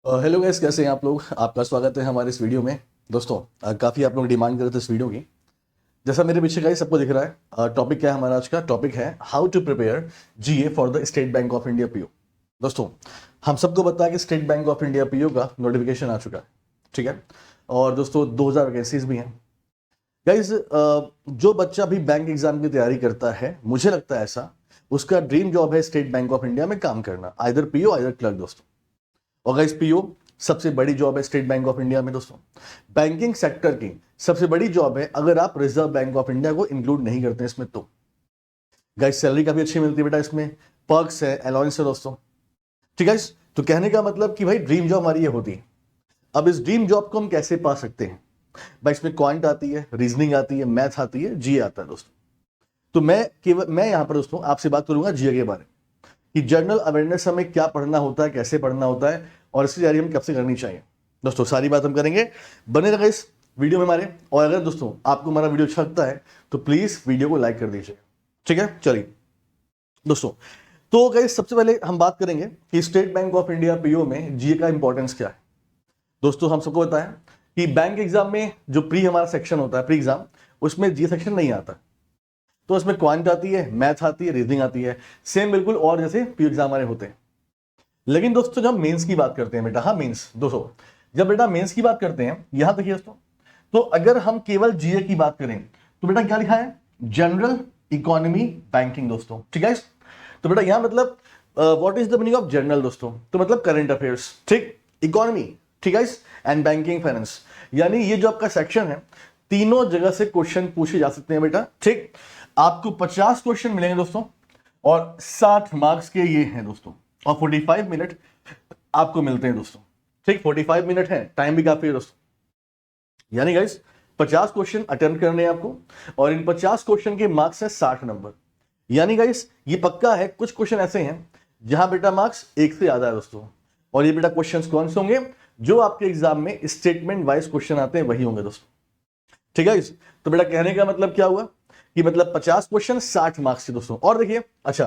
Hello guys, कैसे हैं आप लोग। आपका स्वागत है हमारे इस वीडियो में। दोस्तों काफ़ी आप लोग डिमांड कर रहे थे इस वीडियो की। जैसा मेरे पीछे गाइस सबको दिख रहा है, टॉपिक क्या है हमारा आज का। टॉपिक है how to prepare GA for the State Bank of India PO. दोस्तों हम सबको पता है कि State Bank of India PO का नोटिफिकेशन आ चुका है, ठीक है। और दोस्तों 2000 वैकेंसीज भी हैं गाइस। जो बच्चा भी बैंक एग्जाम की तैयारी करता है, मुझे लगता है ऐसा, उसका ड्रीम जॉब है स्टेट बैंक ऑफ इंडिया में काम करना, आइदर पीओ आइदर क्लर्क। दोस्तों और गाइस पीओ सबसे बड़ी जॉब है स्टेट बैंक ऑफ इंडिया में। दोस्तों बैंकिंग सेक्टर की सबसे बड़ी जॉब है, अगर आप रिजर्व बैंक ऑफ इंडिया को इंक्लूड नहीं करते हैं इसमें तो। गाइस सैलरी काफी अच्छी मिलती है बेटा, इसमें पर्क्स है, अलाउंस है दोस्तों, ठीक है। तो कहने का मतलब कि भाई ड्रीम जॉब हमारी ये होती है। अब इस ड्रीम जॉब को हम कैसे पा सकते हैं भाई, इसमें क्वांट आती है, रीजनिंग आती है, मैथ आती है, जीए आता है दोस्तों। तो मैं यहां पर दोस्तों आपसे बात करूंगा जीए के बारे में कि जनरल अवेयरनेस हमें क्या पढ़ना होता है, कैसे पढ़ना होता है और इसकी तैयारी हम कब से करनी चाहिए। दोस्तों सारी बात हम करेंगे, बने रहिए इस वीडियो में हमारे। और अगर दोस्तों आपको हमारा वीडियो अच्छा लगता है तो प्लीज वीडियो को लाइक कर दीजिए, ठीक है। चलिए दोस्तों, तो गाइस सबसे पहले हम बात करेंगे कि State Bank of India PO में जीए का इंपॉर्टेंस क्या है। दोस्तों हम सबको पता है कि बैंक एग्जाम में जो प्री हमारा सेक्शन होता है, प्री एग्जाम, उसमें जीए सेक्शन नहीं आता। तो इसमें क्वांट आती है, मैथ आती है, रीजनिंग आती है, सेम बिल्कुल और जैसे पीओ एग्जाम हमारे होते हैं। लेकिन दोस्तों जब मेंस की बात करते हैं बेटा, हाँ मेंस, दोस्तों जब बेटा मेंस की बात करते हैं, यहां देखिए दोस्तों, तो अगर हम केवल जीए की बात करें तो बेटा क्या लिखा है, जनरल इकोनॉमी बैंकिंग दोस्तों, ठीक है। तो बेटा यहां मतलब what is the meaning of general दोस्तों, तो मतलब करंट अफेयर्स, ठीक, इकोनॉमी, ठीक है, एंड बैंकिंग फाइनेंस, यानी ये जो आपका सेक्शन है, तीनों जगह से क्वेश्चन पूछे जा सकते हैं बेटा, ठीक। आपको 50 क्वेश्चन मिलेंगे दोस्तों और 60 मार्क्स के ये हैं दोस्तों, और 45 मिनट आपको मिलते हैं दोस्तों, ठीक। 45 मिनट है, टाइम भी काफी है दोस्तों। यानी गाइस 50 क्वेश्चन अटेम्प्ट करने हैं आपको और इन 50 क्वेश्चन के मार्क्स है 60 नंबर। यानी गाइस ये पक्का है, कुछ क्वेश्चन ऐसे हैं जहां बेटा मार्क्स एक से ज्यादा है दोस्तों। और ये बेटा क्वेश्चन कौन से होंगे, जो आपके एग्जाम में स्टेटमेंट वाइज क्वेश्चन आते हैं वही होंगे दोस्तों, ठीक है। तो बेटा कहने का मतलब क्या हुआ कि मतलब 50 क्वेश्चन 60 मार्क्स के दोस्तों। और देखिए अच्छा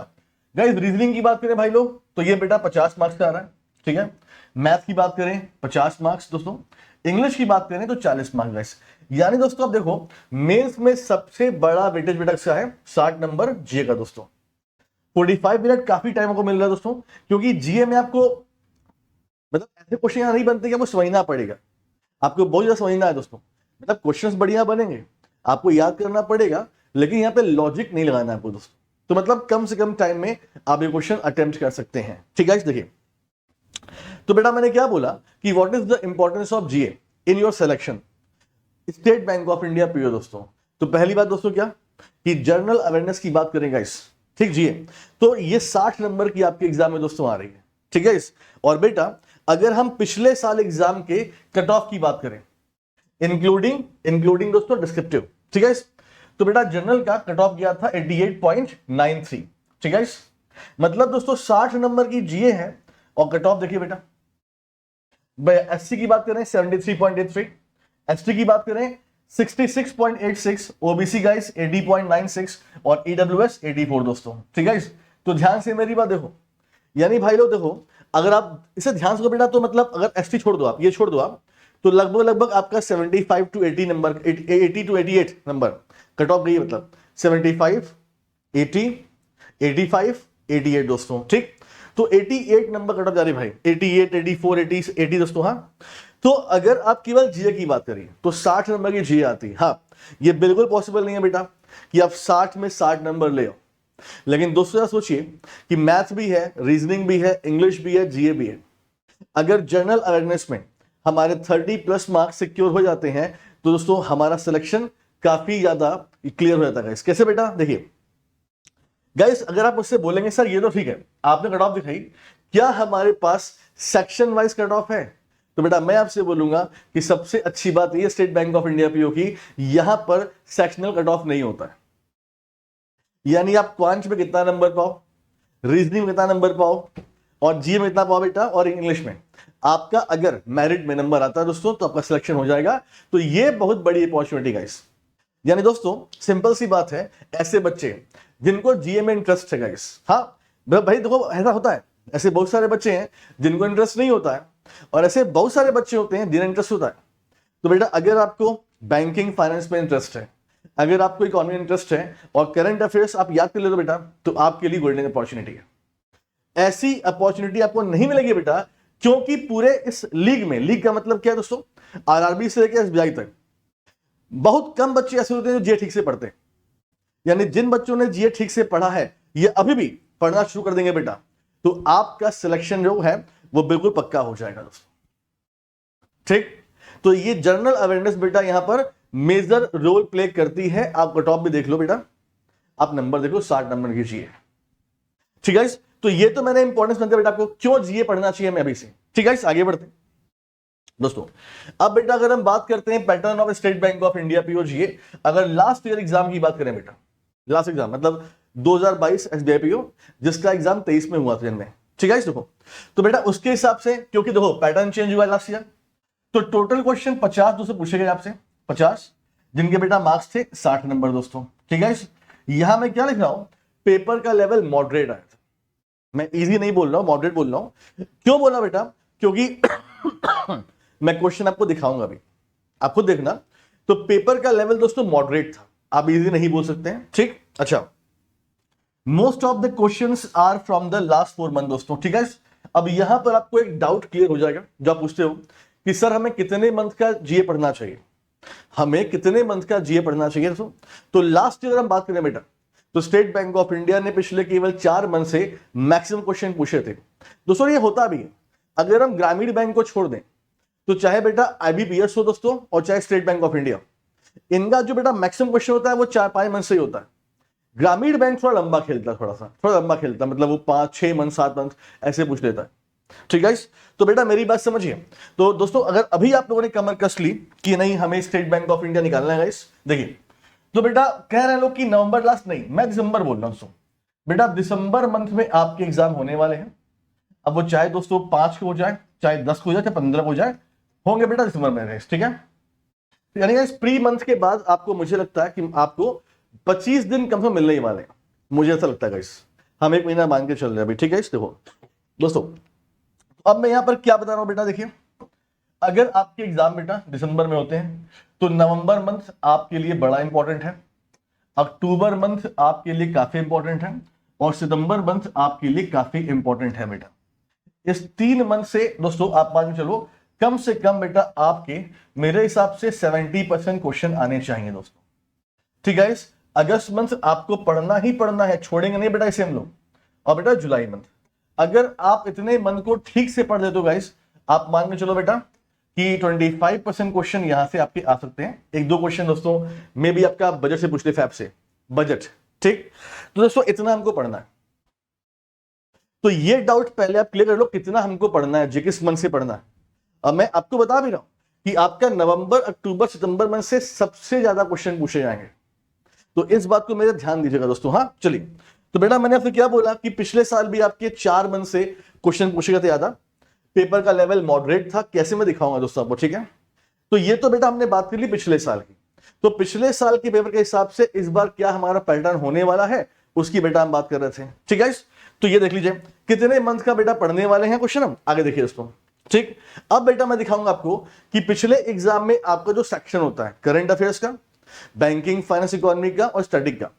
गाइस, रीजनिंग की बात करें भाई लोग तो ये बेटा 50 मार्क्स का आ रहा है, ठीक है। मैथ की बात करें 50 मार्क्स दोस्तों, इंग्लिश की बात करें तो 40 मार्क्स गाइस। यानी दोस्तों अब देखो मेंस में सबसे बड़ा वेटेज बेटा क्या है, 60 नंबर जीए का दोस्तों। 45 मिनट काफी टाइम को मिल रहा है दोस्तों, क्योंकि जीए में आपको मतलब ऐसे क्वेश्चन नहीं बनते कि आपको समझना पड़ेगा, आपको बहुत ज्यादा समझना है दोस्तों। मतलब क्वेश्चंस बढ़िया बनेंगे, आपको याद करना पड़ेगा, लेकिन यहाँ पे लॉजिक नहीं लगाना है आपको दोस्तों। तो मतलब कम से कम टाइम में आप ये क्वेश्चन अटेम्प्ट कर सकते हैं, ठीक है। देखिए तो बेटा मैंने क्या बोला कि what is the importance of GA in your selection state Bank of India PO दोस्तों। तो पहली बात दोस्तों क्या कि जनरल अवेयरनेस की बात करेंगे इस, ठीक जीए, तो ये 60 नंबर की आपके एग्जाम में दोस्तों आ रही है, ठीक है इस। और बेटा अगर हम पिछले साल एग्जाम के कट ऑफ की बात करें, इंक्लूडिंग दोस्तों डिस्क्रिप्टिव, ठीक है। तो बेटा जनरल का कट ऑफ गया था 88.93, ठीक है। मतलब दोस्तों 60 नंबर की जीए है और कट ऑफ देखिए बेटा, एससी की बात करें 73.83, एसटी की बात करें 66.86, ओबीसी गाइस 80.96 और ईडब्ल्यूएस 84 दोस्तों, ठीक है। तो ध्यान से मेरी बात देखो, यानी भाई लोग देखो, अगर आप इसे ध्यान से बेटा तो मतलब अगर एसटी छोड़ दो, आप ये छोड़ दो आप, तो लगभग आपका 75 to 80 number, 80 to 88 number cut off गई, मतलब 75, 80, 85, 88 दोस्तों, ठीक। तो 88 नंबर कट ऑफ जा रही भाई, 88, 84, 80 दोस्तों, हाँ। तो अगर आप केवल जीए की बात करिए तो 60 नंबर की जीए आती है, हाँ। ये बिल्कुल पॉसिबल नहीं है बेटा कि आप 60 में 60 नंबर ले आओ, लेकिन दोस्तों सोचिए कि मैथ भी है, रीजनिंग भी है, इंग्लिश भी है, जीए भी है। अगर जनरल अवेयरनेस में हमारे 30+ मार्क्स सिक्योर हो जाते हैं तो दोस्तों हमारा सिलेक्शन काफी ज्यादा क्लियर हो जाता है। कैसे बेटा देखिए गाइस, अगर आप मुझसे बोलेंगे सर ये तो ठीक है, आपने कट ऑफ दिखाई, क्या हमारे पास सेक्शन वाइज कट ऑफ है, तो बेटा मैं आपसे बोलूंगा कि सबसे अच्छी बात ये state Bank of India PO की, यहां पर सेक्शनल कट ऑफ नहीं होता है। यानी आप क्वांट में कितना नंबर पाओ, रीजनिंग में कितना नंबर पाओ और जीए में कितना पाओ बेटा, और इंग्लिश में आपका अगर मेरिट में नंबर आता है दोस्तों तो आपका सिलेक्शन हो जाएगा। तो ये बहुत बड़ी अपॉर्चुनिटी गाइस। यानी दोस्तों सिंपल सी बात है, ऐसे बच्चे जिनको जीए में इंटरेस्ट है गाइस, हाँ भाई देखो ऐसा होता है, ऐसे बहुत सारे बच्चे हैं जिनको इंटरेस्ट नहीं होता है, और ऐसे बहुत सारे बच्चे होते हैं जिन्हें इंटरेस्ट होता है। तो बेटा अगर आपको बैंकिंग फाइनेंस में इंटरेस्ट है, अगर आपको इकोनॉमी में इंटरेस्ट है और करंट अफेयर्स आप याद कर ले तो बेटा, तो आपके लिए गोल्डन अपॉर्चुनिटी है। ऐसी अपॉर्चुनिटी आपको नहीं मिलेगी बेटा, क्योंकि पूरे इस लीग में, लीग का मतलब क्या है दोस्तों, आरआरबी से लेकर एसबीआई तक, बहुत कम बच्चे ऐसे होते हैं जो जीए ठीक से पढ़ते हैं। यानी जिन बच्चों ने जीए ठीक से पढ़ा है, ये अभी भी पढ़ना शुरू कर देंगे बेटा, तो आपका सिलेक्शन जो है वो बिल्कुल पक्का हो जाएगा दोस्तों। ठीक, तो ये जनरल अवेयरनेस बेटा यहां पर मेजर रोल प्ले करती है। आप कट ऑफ भी देख लो बेटा, आप नंबर देखो, 60 नंबर की जीए। ठीक है, तो ये तो मैंने इंपॉर्टेंस बताया बेटा आपको क्यों जीए पढ़ना चाहिए मैं अभी से। ठीक है, आगे बढ़ते हैं दोस्तों। अब बेटा अगर हम बात करते हैं pattern of State Bank of India PO GA, अगर लास्ट ईयर एग्जाम की बात करें बेटा, लास्ट एग्जाम मतलब 2022 एसबीआई पीओ, जिसका एग्जाम 23 में हुआ था जनवरी। ठीक है, देखो तो बेटा उसके हिसाब से, क्योंकि देखो पैटर्न चेंज हुआ लास्ट ईयर, तो टोटल क्वेश्चन 50 दोस्तों पूछे गए आपसे, 50, जिनके बेटा मार्क्स थे 60 नंबर दोस्तों। ठीक है, यहां मैं क्या लिख रहा हूं, पेपर का लेवल मॉडरेट आया था। मैं इजी नहीं बोल रहा हूं, मॉडरेट बोल रहा हूं। क्यों बोला बेटा, क्योंकि मैं क्वेश्चन आपको दिखाऊंगा अभी, आप खुद देखना। तो पेपर का लेवल दोस्तों मॉडरेट था, आप इजी नहीं बोल सकते हैं। ठीक, अच्छा, most of the questions are from the last 4 month दोस्तों। ठीक है, अब यहां पर आपको एक डाउट क्लियर हो जाएगा जो आप पूछते हो कि सर हमें कितने मंथ का जीए पढ़ना चाहिए, हमें कितने मंथ का जीए पढ़ना चाहिए दोस्तों। तो लास्ट ईयर हम बात करें बेटा, तो स्टेट बैंक ऑफ इंडिया ने पिछले केवल 4 मंथ से मैक्सिमम क्वेश्चन पूछे थे दोस्तों। ये होता भी है, अगर हम ग्रामीण बैंक को छोड़ दें, तो चाहे बेटा आईबीपीएस हो दोस्तों और चाहे स्टेट बैंक ऑफ इंडिया, इनका जो बेटा मैक्सिमम क्वेश्चन होता है वो 4-5 मंथ से ही होता है। ग्रामीण बैंक थोड़ा लंबा खेलता है, थोड़ा लंबा खेलता है, मतलब वो 5-6 मंथ 7 मंथ ऐसे पूछ लेता है। ठीक है, तो बेटा मेरी बात समझिए। तो दोस्तों अगर अभी आप लोगों ने कमर कस ली कि नहीं हमें स्टेट बैंक ऑफ इंडिया निकालना है गाइस, देखिए तो बेटा कह रहे हैं लोग कि नवंबर लास्ट, नहीं मैं दिसंबर बोल रहा हूं। बेटा दिसंबर मंथ में आपके एग्जाम होने वाले हैं। अब वो चाहे दोस्तों 5 को हो जाए, चाहे 10 को हो जाए, चाहे 15 को हो जाए, होंगे बेटा दिसंबर में। ठीक है, यानी इस प्री मंथ के बाद आपको, मुझे लगता है कि आपको 25 दिन कम से कम मिलने ही वाले हैं, मुझे ऐसा लगता है गाइस। हम 1 महीना मान के चल रहे हैं अभी। ठीक है, देखो दोस्तों अब मैं यहां पर क्या बता रहा हूं बेटा, देखिए अगर आपके एग्जाम बेटा दिसंबर में होते हैं तो नवंबर मंथ आपके लिए बड़ा इंपॉर्टेंट है, अक्टूबर मंथ आपके लिए काफी इंपॉर्टेंट है, और सितंबर मंथ आपके लिए काफी इंपॉर्टेंट है बेटा। इस 3 मंथ से दोस्तों आप मान के चलो कम से कम बेटा आपके, मेरे हिसाब से 70% क्वेश्चन आने चाहिए दोस्तों। ठीक है, अगस्त मंथ आपको पढ़ना ही पढ़ना है, छोड़ेंगे नहीं बेटा इसे हम लोग। और बेटा जुलाई मंथ, अगर आप इतने मंथ को ठीक से पढ़ लेते हो गाइस, आप मान के चलो बेटा कि 25% क्वेश्चन यहां से आपके आ सकते हैं। 1-2 क्वेश्चन दोस्तों मे भी आपका बजट से पूछ ले, फैब से, बजट। ठीक, तो दोस्तों इतना हमको पढ़ना है। तो ये डाउट पहले आप क्लियर कर लो, कितना हमको पढ़ना है, जी किस मंथ से पढ़ना है। अब मैं आपको बता भी रहा हूं कि आपका नवंबर, अक्टूबर, सितंबर मंथ से सबसे ज्यादा क्वेश्चन पूछे जाएंगे, तो इस बात को मेरे ध्यान दीजिएगा दोस्तों। हाँ चलिए, तो बेटा मैंने आपसे क्या बोला कि पिछले साल भी आपके 4 मंथ से क्वेश्चन पूछे गए थे ज्यादा, पेपर का लेवल मॉडरेट था। कैसे मैं दिखाऊंगा दोस्तों आपको। ठीक है, तो ये तो बेटा हमने बात कर ली पिछले साल की। तो पिछले साल के पेपर के हिसाब से इस बार क्या हमारा पैटर्न होने वाला है, उसकी बेटा हम बात कर रहे थे। ठीक है, तो ये देख लीजिए कितने मंथ का बेटा पढ़ने वाले हैं क्वेश्चन हम, आगे देखिए दोस्तों। ठीक, अब बेटा मैं दिखाऊंगा आपको कि पिछले एग्जाम में आपका जो सेक्शन होता है करंट अफेयर्स का, बैंकिंग, फाइनेंस, इकोनॉमी का और स्टैटिक का,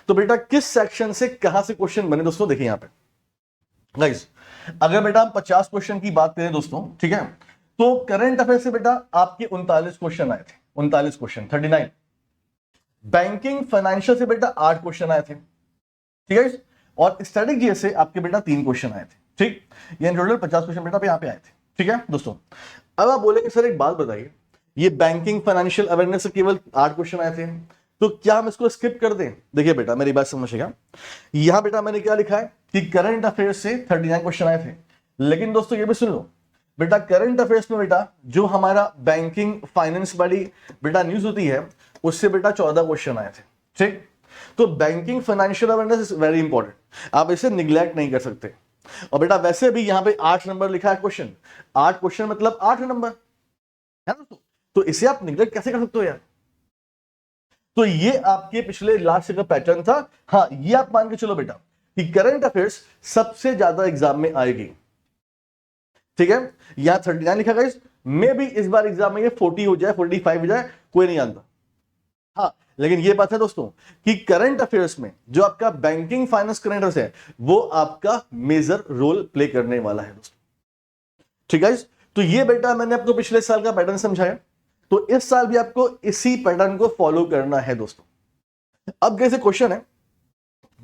तो बेटा किस सेक्शन से कहां से क्वेश्चन बने दोस्तों, देखिए यहां पे गाइस। अगर बेटा हम 50 क्वेश्चन की बात करें दोस्तों, ठीक है, तो करंट अफेयर से बेटा आपके 39 क्वेश्चन आए थे, 39 क्वेश्चन, 39। बैंकिंग फाइनेंशियल से बेटा 8 क्वेश्चन आए थे। ठीक है, और स्टैटिक जीएस से आपके बेटा 3 क्वेश्चन आए थे। ठीक, ये टोटल 50 क्वेश्चन बेटा यहां पे आए थे। ठीक है दोस्तों, अब आप बोलेंगे सर एक बात बताइए, ये बैंकिंग फाइनेंशियल अवेयरनेस से केवल 8 क्वेश्चन आए थे, तो क्या हम इसको स्किप कर दें। देखिए बेटा मेरी बात समझिएगा, यहां बेटा मैंने क्या लिखा है कि करंट अफेयर्स से 39 क्वेश्चन आए थे, लेकिन दोस्तों ये भी सुन लो बेटा, करंट अफेयर्स में बेटा जो हमारा बैंकिंग फाइनेंस वाली बेटा न्यूज होती है, उससे बेटा 14 क्वेश्चन आए थे। ठीक, तो banking financial awareness is very important, आप इसे निग्लेक्ट नहीं कर सकते। और बेटा वैसे भी यहां पे 8 नंबर लिखा है क्वेश्चन, 8 क्वेश्चन मतलब 8 नंबर है दोस्तों, तो इसे आप निग्लेक्ट कैसे कर सकते हो यार। तो ये आपके पिछले लास्ट ईयर का पैटर्न था। हाँ, ये आप मान के चलो बेटा कि करंट अफेयर्स सबसे ज्यादा एग्जाम में आएगी। ठीक है, यहां 39 लिखा गाइस, मे भी इस बार एग्जाम में ये 40 हो जाए, 45 हो जाए, कोई नहीं जानता। हाँ, लेकिन ये बात है दोस्तों कि करंट अफेयर्स में जो आपका बैंकिंग फाइनेंस करंट अफेयर्स है वो आपका मेजर रोल प्ले करने वाला है दोस्तों। ठीक है, तो ये बेटा मैंने आपको पिछले साल का पैटर्न समझाया, तो इस साल भी आपको इसी पैटर्न को फॉलो करना है दोस्तों। अब कैसे क्वेश्चन है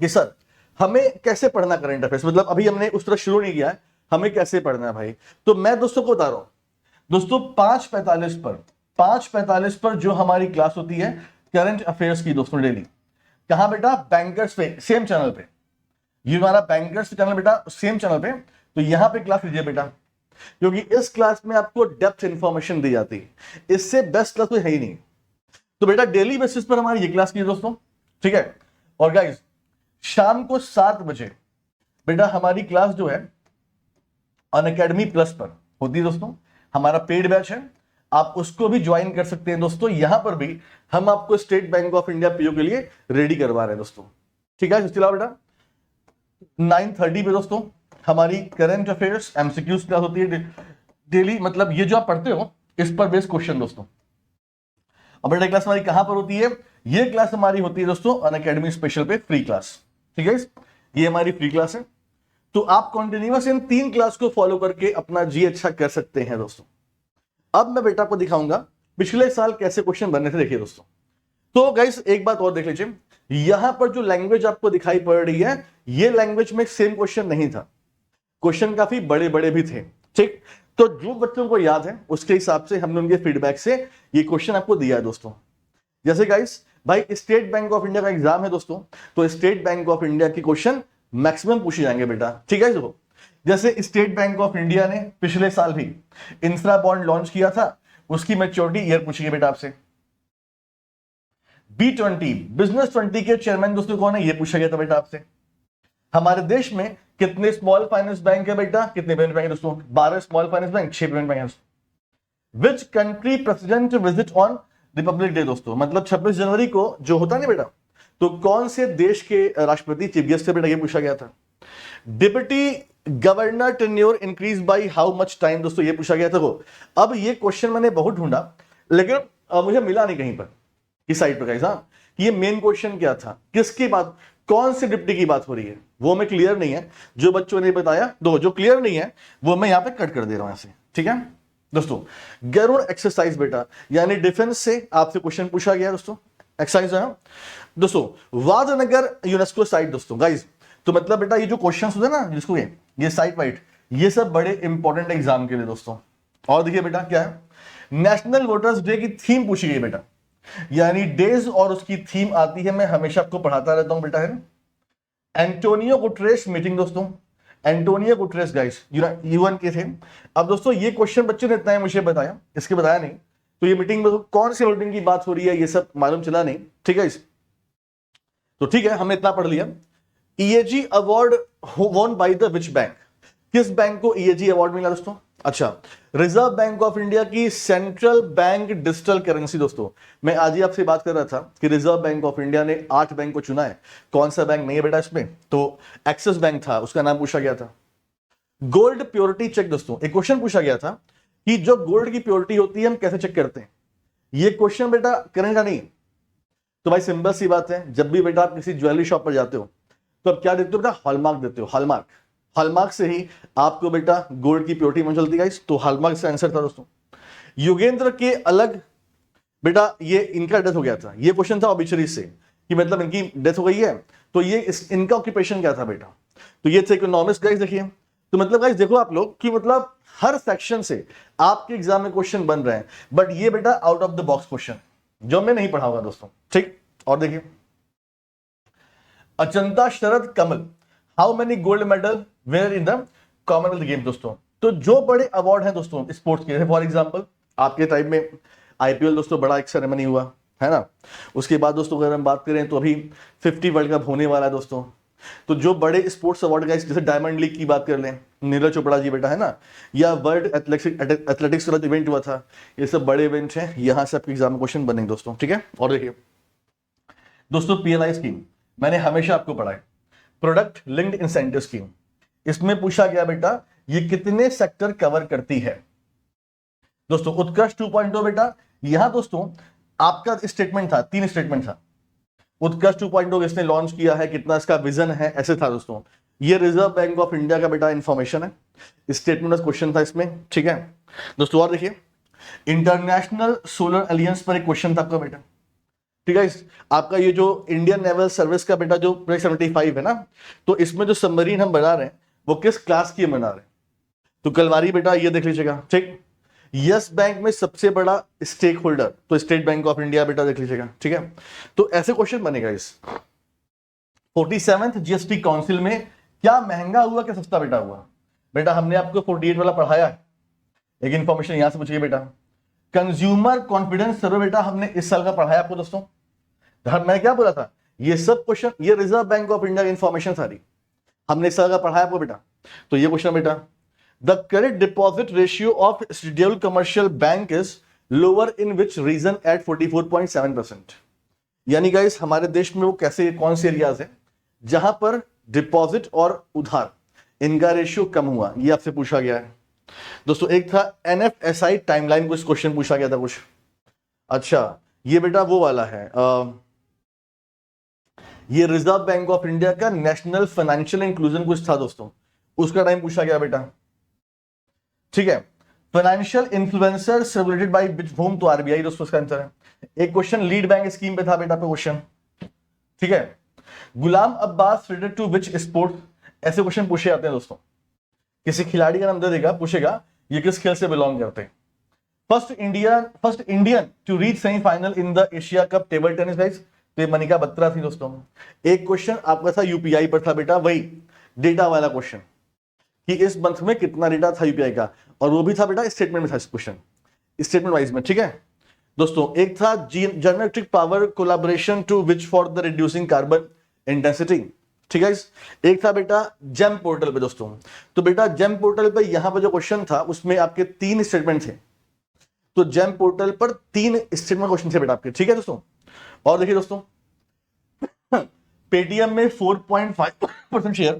कि सर हमें कैसे पढ़ना करंट अफेयर्स, मतलब अभी हमने उस तरह शुरू नहीं किया है, हमें कैसे पढ़ना है भाई। तो मैं दोस्तों को बता रहा हूं दोस्तों, 5:45 पर जो हमारी क्लास होती है करंट अफेयर्स की दोस्तों डेली, कहां बेटा, बैंकर्स पे, सेम चैनल पे, ये हमारा बैंकर्स चैनल बेटा, सेम चैनल पे। तो यहां पे क्लास लीजिए बेटा, क्योंकि इस क्लास में आपको डेप्थ इंफॉर्मेशन दी जाती है, इससे बेस्ट क्लास कोई है ही नहीं। तो बेटा डेली बेसिस पर हमारी ये क्लास की दोस्तों, ठीक है। और गाइस शाम को 7 बजे बेटा हमारी क्लास जो है अनअकैडमी प्लस पर होती है दोस्तों, हमारा पेड बैच है, आप उसको भी ज्वाइन कर सकते हैं दोस्तों। यहां पर भी हम आपको state Bank of India PO के लिए रेडी करवा रहे हैं दोस्तों, ठीक है। इसके अलावा बेटा 9:30 पे दोस्तों हमारी करंट अफेयर्स एमसीक्यूज क्लास होती है डेली, मतलब ये जो आप पढ़ते हो इस पर बेस्ड क्वेश्चन दोस्तों। अब बेटा क्लास हमारी कहां पर होती है, ये क्लास हमारी होती है दोस्तों अनअकैडमी स्पेशल पे फ्री क्लास, ठीक है। ये हमारी फ्री क्लास है, तो आप कंटिन्यूअस इन 3 क्लास को फॉलो करके अपना जी अच्छा कर सकते हैं दोस्तों। अब मैं बेटा आपको दिखाऊंगा पिछले साल कैसे क्वेश्चन बने थे, देखिए दोस्तों। तो गाइस एक बात और देख लीजिए, यहां पर जो लैंग्वेज आपको दिखाई पड़ रही है ये लैंग्वेज में सेम क्वेश्चन नहीं था, क्वेश्चन काफी बड़े बड़े भी थे, ठीक। तो जो बच्चों को याद है उसके हिसाब से हमने उनके फीडबैक से ये क्वेश्चन आपको दिया है दोस्तों। जैसे गाइस भाई स्टेट बैंक ऑफ इंडिया का एग्जाम है दोस्तों, तो स्टेट बैंक ऑफ इंडिया के क्वेश्चन मैक्सिमम पूछे जाएंगे बेटा, ठीक है। देखो जैसे स्टेट बैंक ऑफ इंडिया ने पिछले साल भी इंफ्रा बॉन्ड लॉन्च किया था, उसकी मैच्योरिटी ईयर पूछिए बेटा आपसे। B20 बिजनेस 20 के चेयरमैन दोस्तों कौन है, ये पूछा गया था बेटा आपसे। हमारे देश में कितने स्मॉल फाइनेंस बैंक है बेटा, कितने पेमेंट बैंक है दोस्तों, 12 small finance bank, 6 payment bank है। Which country president visit on Republic Day दोस्तों, मतलब 26 जनवरी को जो होता है ना बेटा, तो कौन से देश के राष्ट्रपति चीफ गेस्ट थे बेटा, ये पूछा गया था। Deputy governor tenure increase by how much time दोस्तों, ये पूछा गया था वो। अब ये क्वेश्चन मैंने बहुत ढूंढा लेकिन मुझे मिला नहीं कहीं पर इस साइड पर गाइस, हाँ, कि ये मेन क्वेश्चन क्या था, किसकी बात, कौन से डिप्टी की बात हो रही है, वो मैं क्लियर नहीं है। जो बच्चों ने बताया दो, जो क्लियर नहीं है वो मैं यहां पे कट कर दे रहा हूं ऐसे, ठीक है दोस्तों। गरुड़ एक्सरसाइज बेटा, यानी डिफेंस से आपसे क्वेश्चन पूछा गया दोस्तों, एक्सरसाइज है दोस्तों। वादनगर यूनेस्को साइट दोस्तों गाइस, तो मतलब बेटा ये जो क्वेश्चंस होते हैं ना जिसको ये साइट वाइट, ये सब बड़े इंपॉर्टेंट एग्जाम के लिए दोस्तों। और देखिए बेटा क्या है, नेशनल वोटर्स डे की थीम पूछी गई बेटा, यानी डेज और उसकी थीम आती है, मैं हमेशा आपको पढ़ाता रहता हूं बेटा, है ना। एंटोनियो गुटेरेस मीटिंग दोस्तों, एंटोनियो गुटेरेस गाइस यूएन के थे। अब दोस्तों ये क्वेश्चन बच्चे ने इतना है मुझे बताया, इसके बताया नहीं, तो ये मीटिंग में कौन सी मीटिंग की बात हो रही है ये सब मालूम चला नहीं, ठीक है इस, तो ठीक है हमने इतना पढ़ लिया। EAG award won by the which bank, किस बैंक को ईएजी अवार्ड मिला दोस्तों, अच्छा रिजर्व बैंक ऑफ इंडिया की सेंट्रल बैंक डिजिटल करेंसी दोस्तों। मैं आज ही आपसे बात कर रहा था कि रिजर्व बैंक ऑफ इंडिया ने 8 बैंक को चुना है, कौन सा बैंक नहीं है बेटा इसमें, तो एक्सिस बैंक था, उसका नाम पूछा गया था। गोल्ड प्योरिटी चेक दोस्तों, एक क्वेश्चन पूछा गया था कि जो गोल्ड की प्योरिटी होती है हम कैसे चेक करते हैं, ये क्वेश्चन बेटा करने का नहीं। तो भाई सिंपल सी बात है, जब भी बेटा आप किसी ज्वेलरी शॉप पर जाते हो तो आप क्या देते हो बेटा, हॉलमार्क देते हो, हॉलमार्क, हॉलमार्क से ही आपको बेटा गोल्ड की प्योरिटी मिल चलती है, तो हॉलमार्क से आंसर था दोस्तों। योगेंद्र के अलग बेटा ये इनका डेथ हो गया था, ये क्वेश्चन था ऑबिचरी से कि मतलब इनकी डेथ हो गई है, तो ये इनका ऑक्यूपेशन क्या था बेटा, तो ये थे इकोनॉमिस्ट गाइस। देखिए तो मतलब गाइस देखो आप लोग कि मतलब हर सेक्शन से आपके एग्जाम में क्वेश्चन बन रहे हैं, बट ये बेटा out of the box question जो मैं नहीं पढ़ाऊंगा दोस्तों, ठीक। और देखिए Achanta Sharath Kamal, how many gold medal winner in the Commonwealth game दोस्तों। तो जो बड़े अवार्ड हैं दोस्तों स्पोर्ट्स के, फॉर एग्जांपल आपके टाइम में आईपीएल दोस्तों बड़ा एक सेरेमनी हुआ है ना, उसके बाद दोस्तों अगर हम बात करें तो अभी 50 वर्ल्ड कप होने वाला है दोस्तों। तो जो बड़े स्पोर्ट्स अवार्ड गाइस, जैसे डायमंड लीग की बात कर लें, नीरज चोपड़ा जी बेटा है ना, या वर्ल्ड एथलेटिक्स वाला इवेंट हुआ था, ये सब बड़े इवेंट हैं, यहां से आपके एग्जाम में क्वेश्चन बनेंगे दोस्तों, ठीक है। और देखिए दोस्तों पीएलआई स्कीम मैंने हमेशा आपको पढ़ा है, प्रोडक्ट लिंक्ड इंसेंटिव स्कीम, इसमें पूछा गया बेटा ये कितने सेक्टर कवर करती है। दोस्तों उत्कर्ष 2.0 बेटा, यहां दोस्तों आपका स्टेटमेंट था, 3 स्टेटमेंट था। उत्कर्ष 2.0 इसने लॉन्च किया है, कितना इसका विजन है, ऐसे था दोस्तों। ये रिजर्व बैंक ऑफ इंडिया का बेटा इंफॉर्मेशन है, स्टेटमेंट क्वेश्चन था इसमें, ठीक है दोस्तों। और देखिए इंटरनेशनल सोलर अलियंस पर एक क्वेश्चन था आपका बेटा, ठीक है। आपका ये जो इंडियन नेवल सर्विस का बेटा जो प्रोजेक्ट 75 है ना, तो इसमें जो सबमरीन हम बना रहे हैं वो किस क्लास की बना रहे हैं, तो कलवारी बेटा ये देख लीजिएगा, ठीक। यस बैंक में सबसे बड़ा स्टेक होल्डर तो स्टेट बैंक ऑफ इंडिया बेटा देख लीजिएगा, ठीक है। तो ऐसे क्वेश्चन बनेगा। इस 47th जीएसटी काउंसिल में क्या महंगा हुआ क्या सस्ता बेटा हुआ? बेटा हमने आपको 48 वाला पढ़ाया है, एक इंफॉर्मेशन यहां से पूछिए बेटा। कंज्यूमर कॉन्फिडेंस सर्वे बेटा हमने इस साल का पढ़ाया आपको दोस्तों। मैं क्या बोला था, ये सब क्वेश्चन ये रिजर्व बैंक ऑफ इंडिया की इंफॉर्मेशन सारी हमने इस साल का पढ़ाया आपको बेटा। तो ये क्वेश्चन बेटा, the credit deposit ratio of scheduled commercial bank is lower in which region at 44.7%। यानी गाइस हमारे देश में वो कैसे, कौन से एरियाज है जहां पर डिपॉजिट और उधार इनका रेशियो कम हुआ, ये आपसे पूछा गया है दोस्तों। एक था एनएफएसआई टाइमलाइन, कुछ क्वेश्चन पूछा गया था कुछ। अच्छा ये बेटा वो वाला है, ये रिजर्व बैंक ऑफ इंडिया का नेशनल फाइनेंशियल इंक्लूजन कुछ था दोस्तों, उसका टाइम पूछा गया बेटा, ठीक है। Financial influencer regulated by which home, तो आरबीआई दोस्तों इसका आंसर है। एक क्वेश्चन लीड बैंक स्कीम पे था बेटा पे क्वेश्चन, ठीक है। Ghulam Abbas related to which sport, ऐसे क्वेश्चन पूछे जाते हैं दोस्तों। किसी खिलाड़ी का नाम दे देगा, पूछेगा ये किस खेल से बिलोंग करते हैं। First Indian to reach semifinal in the Asia cup table tennis guys, तो ये मनिका बत्रा थी दोस्तों। एक क्वेश्चन आपका था यूपीआई पर था बेटा, वही डेटा वाला क्वेश्चन कि इस मंथ में कितना डेटा था यूपीआई का, और वो भी था बेटा स्टेटमेंट में था क्वेश्चन, स्टेटमेंट वाइज में, ठीक है दोस्तों। एक था generic power collaboration to which for the reducing carbon intensity, ठीक है। एक था बेटा जेम पोर्टल पे दोस्तों, तो बेटा जेम पोर्टल पे यहां पर जो क्वेश्चन था उसमें आपके 3 स्टेटमेंट थे, तो जेम पोर्टल पर 3 स्टेटमेंट क्वेश्चन थे बेटा आपके, ठीक है दोस्तों। और देखिए दोस्तों पेटीएम में 4.5% शेयर,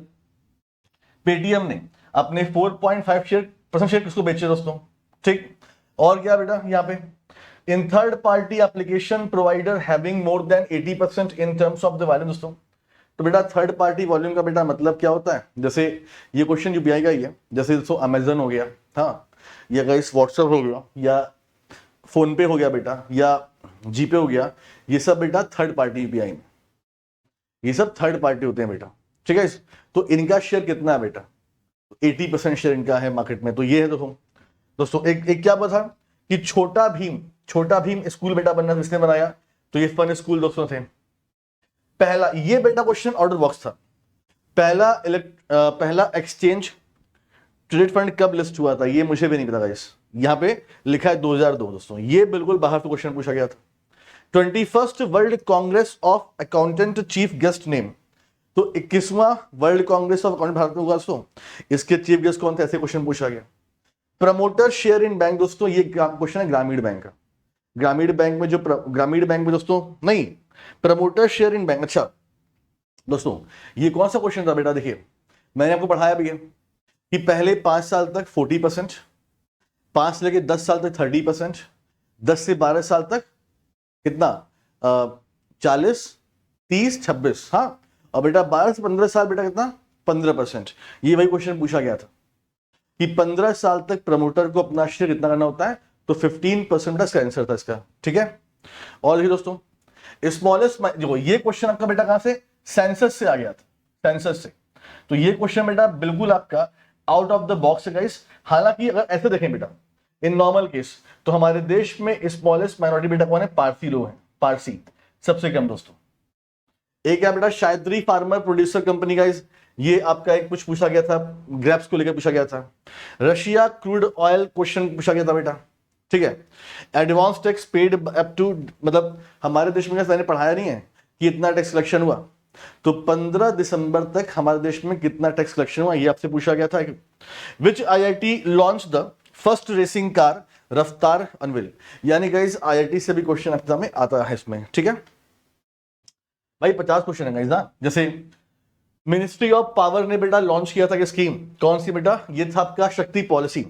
पेटीएम ने अपने 4.5% शेयर किसको बेचे दोस्तों, ठीक। और क्या बेटा यहाँ पे in third party application provider having more than 80% in terms of the volume दोस्तों। तो बेटा थर्ड पार्टी वॉल्यूम का बेटा मतलब क्या होता है, जैसे ये क्वेश्चन यूपीआई का ही है, जैसे दोस्तों अमेजन हो गया, हाँ, या गाइस व्हाट्सएप हो गया, या फोन पे हो गया बेटा, या जीपे हो गया, ये सब बेटा थर्ड पार्टी यूपीआई में, ये सब थर्ड पार्टी होते हैं बेटा, ठीक है। तो इनका शेयर कितना है बेटा, 80% शेयर इनका है मार्केट में। तो ये है दोस्तों एक क्या पता कि छोटा भीम स्कूल बेटा बनना किसने बनाया, तो ये फन स्कूल दोस्तों थे। पहला ये बेटा क्वेश्चन ऑर्डर बॉक्स था, पहला एक्सचेंज ट्रेड फंड कब लिस्ट हुआ था, ये मुझे भी नहीं पता गाइस, यहां पे लिखा है 2002 दोस्तों, ये बिल्कुल बाहर से क्वेश्चन पूछा गया था। 21st world congress of accountant chief guest name, तो 21वां world congress of accountant Bharat में हुआ दोस्तों, इसके चीफ गेस्ट कौन थे, ऐसे क्वेश्चन पूछा गया। प्रमोटर शेयर इन बैंक दोस्तों, ये क्वेश्चन है ग्रामीण बैंक का, ग्रामीण बैंक में दोस्तों नहीं, प्रमोटर शेयर इन बैंक। अच्छा दोस्तों ये कौन सा क्वेश्चन था बेटा, देखिए मैंने आपको पढ़ाया भी है कि पहले 5 साल तक 40%, 5 से लेके 10 साल तक 30%, 10 से 12 साल तक कितना 40, 30, 26, हाँ, और बेटा 12 से 15 साल बेटा कितना 15%। ये वही क्वेश्चन पूछा गया था कि 15 साल तक प्रमोटर को अपना शेयर कितना करना होता है, तो 15% का आंसर था इसका, ठीक है। और देखिए दोस्तों स्मॉलेस्ट, देखो ये क्वेश्चन आपका बेटा कहां से, सेंसस से आ गया था, सेंसस से। तो ये क्वेश्चन बेटा बिल्कुल आपका आउट ऑफ द बॉक्स है गाइस। हालांकि अगर ऐसे देखें बेटा इन नॉर्मल केस, तो हमारे देश में स्मॉलेस्ट माइनॉरिटी बेटा कौन है, पारसी लोग हैं, पारसी सबसे कम दोस्तों। एक है बेटा शायद्री फार्मर प्रोड्यूसर कंपनी गाइस, ये आपका एक कुछ पूछा गया था, ग्रेप्स को लेकर पूछा गया था। रशिया क्रूड ऑयल क्वेश्चन पूछा गया था बेटा, ठीक है। Advance tax paid up to, मतलब हमारे देश में मैंने पढ़ाया नहीं है कि इतना टैक्स कलेक्शन हुआ, तो 15 दिसंबर तक हमारे देश में कितना टैक्स कलेक्शन हुआ, ये आपसे पूछा गया था। विच IIT launch the first racing car रफ्तार अनविल, यानी गाइस आईआईटी से भी क्वेश्चन एग्जाम में आता है इसमें, ठीक है भाई। 50 क्वेश्चन है गाइस, जैसे मिनिस्ट्री ऑफ पावर ने बेटा लॉन्च किया था कि स्कीम कौन सी बेटा, ये था आपका शक्ति पॉलिसी।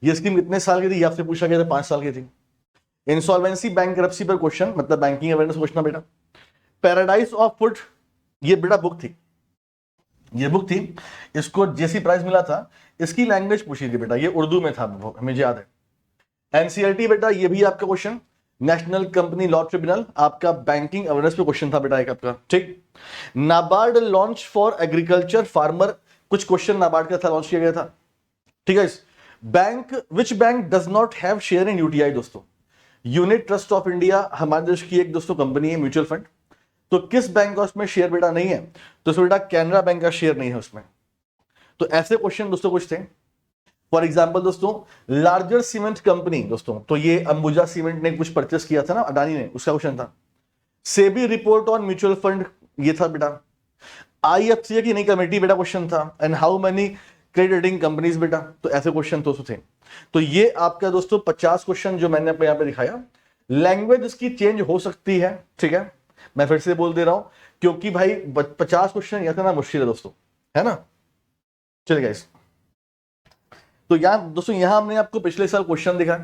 ये स्कीम कितने साल की थी, ये आपसे पूछा गया था, 5 साल की थी। इंसॉल्वेंसी बैंकरप्सी पर क्वेश्चन, मतलब बैंकिंग अवेयरनेस क्वेश्चन बेटा। पैराडाइज ऑफ फूड, ये बेटा बुक थी, ये बुक थी, इसको जेसी प्राइज मिला था। इसकी लैंग्वेज पूछी थी बेटा, ये उर्दू में था, मुझे याद है। एनसीईआरटी बेटा, ये भी आपका question, national company law tribunal, आपका बैंकिंग अवेयरनेस पे क्वेश्चन था बेटा एक आपका, ठीक। NABARD launch for agriculture farmer, कुछ क्वेश्चन नाबार्ड का था, लॉन्च किया गया था, ठीक है। Bank, which bank does not have share in UTI दोस्तों, यूनिट ट्रस्ट ऑफ इंडिया हमारे देश की एक दोस्तों कंपनी है, म्यूचुअल फंड, तो किस बैंक का उसमें शेयर बेटा नहीं है, तो उसमें बेटा कैनरा बैंक का शेयर नहीं है उसमें। तो ऐसे क्वेश्चन दोस्तों कुछ थे। फॉर एग्जाम्पल दोस्तों, लार्जर सीमेंट कंपनी दोस्तों, तो ये अंबुजा सीमेंट ने कुछ परचेस किया था ना अडानी ने, उसका क्वेश्चन था। SEBI report on mutual fund, ये था बेटा। आईएफसीए की नई कमेटी बेटा क्वेश्चन था। And how many credit rating companies बेटा, तो ऐसे क्वेश्चन दोस्तों थे। तो ये आपका दोस्तों 50 क्वेश्चन जो मैंने यहां पे दिखाया। लैंग्वेज इसकी चेंज हो सकती है, ठीक है, मैं फिर से बोल दे रहा हूं, क्योंकि भाई 50 क्वेश्चन यह करना मुश्किल है दोस्तों, है ना। चलिए गाइस, तो यहां दोस्तों, यहां हमने आपको पिछले साल क्वेश्चन दिखा,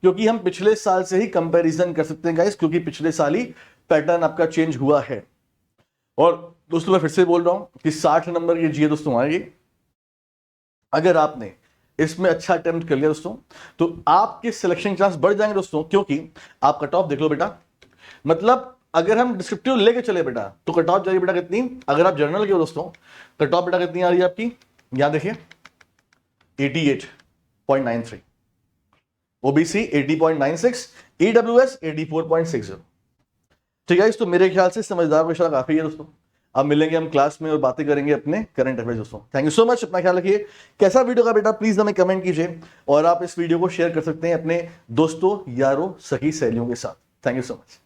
क्योंकि हम पिछले साल से ही कंपैरिजन कर सकते हैं गाइस, क्योंकि पिछले साल ही पैटर्न आपका चेंज हुआ है। और दोस्तों मैं फिर से बोल रहा हूं कि 60 नंबर की जीए दोस्तों आएगी। अगर आपने इसमें अच्छा अटेम्प्ट कर लिया दोस्तों, तो आपके सिलेक्शन चांस बढ़ जाएंगे दोस्तों, क्योंकि आप कट ऑफ देख लो बेटा। मतलब अगर हम डिस्क्रिप्टिव लेके चले बेटा, तो कट ऑफ जाएगी बेटा कितनी, अगर आप जर्नल के हो दोस्तों, कट ऑफ बेटा कितनी आ रही है आपकी, यहां देखिए 88.93, ओबीसी 80.96, ईडब्ल्यूएस 84.60, ठीक है। तो मेरे ख्याल से समझदार क्वेश्चन काफी है दोस्तों। अब मिलेंगे हम क्लास में और बातें करेंगे अपने करंट अफेयर्स दोस्तों। थैंक यू सो मच, अपना ख्याल रखिए। कैसा वीडियो का बेटा प्लीज हमें कमेंट कीजिए, और आप इस वीडियो को शेयर कर सकते हैं अपने दोस्तों, यारों, सखी सहेलियों के साथ। Thank you so much.